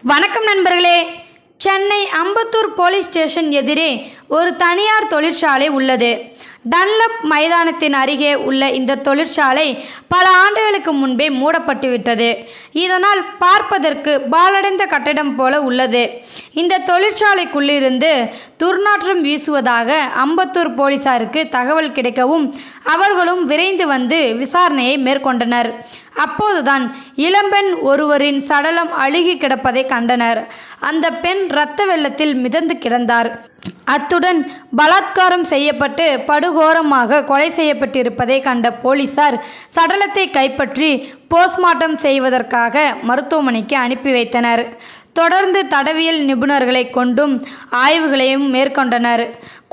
வணக்கம் நண்பர்களே. Chennai Ambattur police station எதிரே ஒரு தனியார் தொழிற்சாலை உள்ளது. டன்லப் மைதானத்தின் அருகே உள்ள இந்த தொழிற்சாலை பல ஆண்டுகளுக்கு முன்பே மூடப்பட்டுவிட்டது. இதனால் பார்ப்பதற்கு பாழடைந்த கட்டிடம் போல உள்ளது. இந்த தொழிற்சாலைக்குள்ளிருந்து துர்நாற்றம் வீசுவதாக அம்பத்தூர் போலீசாருக்கு தகவல் கிடைக்கவும் அவர்களும் விரைந்து வந்து விசாரணையை மேற்கொண்டனர். அப்போதுதான் இளம்பெண் ஒருவரின் சடலம் அழுகி கிடப்பதை கண்டனர். அந்த பெண் இரத்த வெள்ளத்தில் மிதந்து கிடந்தார். அத்துடன் பலாத்காரம் செய்யப்பட்டு படுகோரமாக கொலை செய்யப்பட்டிருப்பதை கண்ட போலீசார் சடலத்தை கைப்பற்றி போஸ்ட்மார்ட்டம் செய்வதற்காக மருத்துவமனைக்கு அனுப்பி வைத்தனர். தொடர்ந்து தடவியல் நிபுணர்களை கொண்டும் ஆய்வுகளையும் மேற்கொண்டனர்.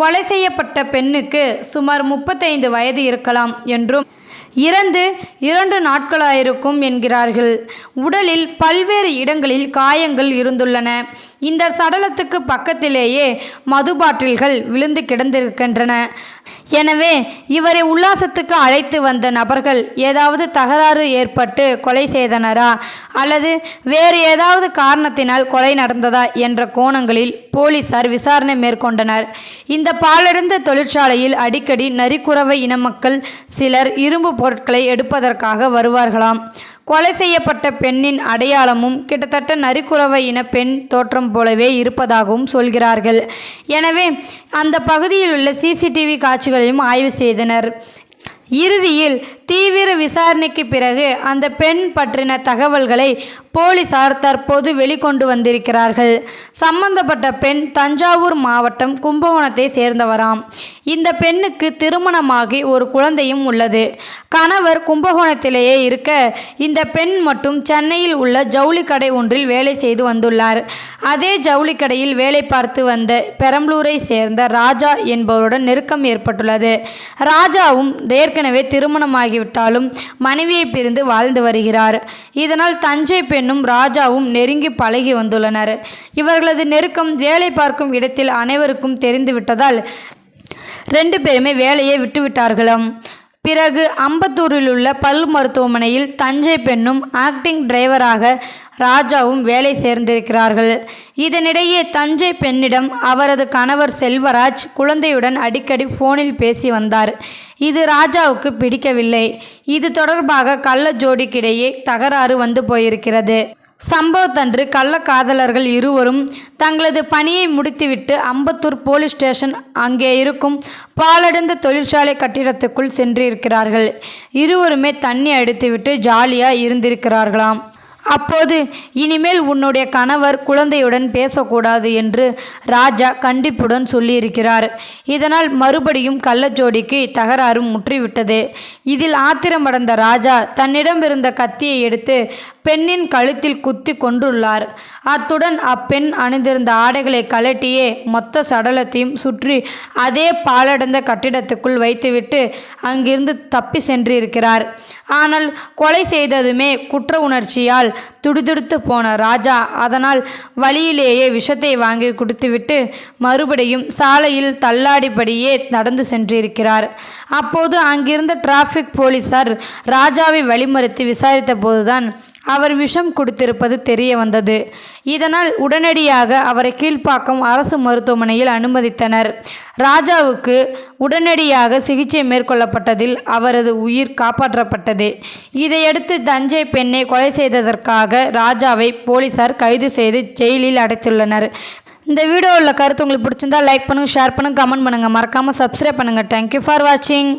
கொலை செய்யப்பட்ட பெண்ணுக்கு சுமார் 35 வயது இருக்கலாம் என்றும் இறந்து 2 நாட்களாயிருக்கும் என்கிறார்கள். உடலில் பல்வேறு இடங்களில் காயங்கள் இருந்துள்ளன. இந்த சடலத்துக்கு பக்கத்திலேயே மது பாட்டில்கள் விழுந்து கிடந்திருக்கின்றன. எனவே இவரை உல்லாசத்துக்கு அழைத்து வந்த நபர்கள் ஏதாவது தகராறு ஏற்பட்டு கொலை செய்தனரா அல்லது வேறு ஏதாவது காரணத்தினால் கொலை நடந்ததா என்ற கோணங்களில் போலீசார் விசாரணை மேற்கொண்டனர். இந்த பாழடைந்த தொழிற்சாலையில் அடிக்கடி நரிக்குறவை இன மக்கள் சிலர் இரும்பு பொருட்களை எடுப்பதற்காக வருவார்களாம். கொலை செய்யப்பட்ட பெண்ணின் அடையாளமும் கிட்டத்தட்ட நரிக்குறவை இன பெண் தோற்றம் போலவே இருப்பதாகவும் சொல்கிறார்கள். எனவே அந்த பகுதியில் உள்ள சிசிடிவி காட்சிகளையும் ஆய்வு செய்தனர். இறுதியில் தீவிர விசாரணைக்கு பிறகு அந்த பெண் பற்றின தகவல்களை போலீசார் தற்போது வெளிக்கொண்டு வந்திருக்கிறார்கள். சம்பந்தப்பட்ட பெண் தஞ்சாவூர் மாவட்டம் கும்பகோணத்தை சேர்ந்தவராம். இந்த பெண்ணுக்கு திருமணமாகி ஒரு குழந்தையும் உள்ளது. கணவர் கும்பகோணத்திலேயே இருக்க இந்த பெண் மட்டும் சென்னையில் உள்ள ஜவுளி கடை ஒன்றில் வேலை செய்து வந்துள்ளார். அதே ஜவுளி கடையில் வேலை பார்த்து வந்த பெரம்பலூரை சேர்ந்த ராஜா என்பவருடன் நெருக்கம் ஏற்பட்டுள்ளது. ராஜாவும் ஏற்கனவே திருமணமாகிவிட்டாலும் மனைவியை பிரிந்து வாழ்ந்து வருகிறார். இதனால் தஞ்சை பெண்ணும் ராஜாவும் நெருங்கி பழகி வந்துள்ளனர். இவர்களது நெருக்கம் வேலை பார்க்கும் இடத்தில் அனைவருக்கும் தெரிந்துவிட்டதால் 2 பேருமே வேலையை விட்டுவிட்டார்களாம். பிறகு அம்பத்தூரில் உள்ள பல் மருத்துவமனையில் தஞ்சை பெண்ணும் ஆக்டிங் டிரைவராக ராஜாவும் வேலை சேர்ந்திருக்கிறார்கள். இதனிடையே தஞ்சை பெண்ணிடம் அவரது கணவர் செல்வராஜ் குழந்தையுடன் அடிக்கடி போனில் பேசி வந்தார். இது ராஜாவுக்கு பிடிக்கவில்லை. இது தொடர்பாக கள்ள ஜோடிக்கிடையே தகராறு வந்து போயிருக்கிறது. சம்பவத்தன்று கள்ளக்காதலர்கள் இருவரும் தங்களது பணியை முடித்துவிட்டு அம்பத்தூர் போலீஸ் ஸ்டேஷன் அங்கே இருக்கும் பாழடைந்த தொழிற்சாலை கட்டிடத்துக்குள் சென்றிருக்கிறார்கள். இருவருமே தண்ணி அடித்துவிட்டு ஜாலியாக இருந்திருக்கிறார்களாம். அப்போது இனிமேல் உன்னுடைய கணவர் குழந்தையுடன் பேசக்கூடாது என்று ராஜா கண்டிப்புடன் சொல்லியிருக்கிறார். இதனால் மறுபடியும் கள்ளஜோடிக்கு தகராறும் முற்றிவிட்டது. இதில் ஆத்திரமடைந்த ராஜா தன்னிடமிருந்த கத்தியை எடுத்து பெண்ணின் கழுத்தில் குத்தி கொன்றுள்ளார். அத்துடன் அப்பெண் அணிந்திருந்த ஆடைகளை கழட்டியே மொத்த சடலத்தையும் சுற்றி அதே பாழடைந்த கட்டிடத்துக்குள் வைத்துவிட்டு அங்கிருந்து தப்பி சென்றிருக்கிறார். ஆனால் கொலை செய்ததுமே குற்ற உணர்ச்சியால் துடிதுடித்து போன ராஜா அதனால் வழியிலேயே விஷத்தை வாங்கி குடித்துவிட்டு மறுபடியும் சாலையில் தள்ளாடிப்படியே நடந்து சென்றிருக்கிறார். அப்போது அங்கிருந்த டிராஃபிக் போலீசார் ராஜாவை வழிமறித்து விசாரித்த போதுதான் அவர் விஷம் குடித்திருப்பது தெரிய வந்தது. இதனால் உடனடியாக அவரை கீழ்ப்பாக்கம் அரசு மருத்துவமனையில் அனுமதித்தனர். ராஜாவுக்கு உடனடியாக சிகிச்சை மேற்கொள்ளப்பட்டதில் அவரது உயிர் காப்பாற்றப்பட்டது. இதையடுத்து தஞ்சை பெண்ணை கொலை செய்ததற்காக ராஜாவை போலீசார் கைது செய்து ஜெயிலில் அடைத்துள்ளனர். இந்த வீடியோவில் கருத்து உங்களுக்கு பிடிச்சிருந்தா லைக் பண்ணுங்கள், ஷேர் பண்ணுங்கள், கமெண்ட் பண்ணுங்கள், மறக்காமல் சப்ஸ்கிரைப் பண்ணுங்கள். தேங்க்யூ ஃபார் வாட்சிங்.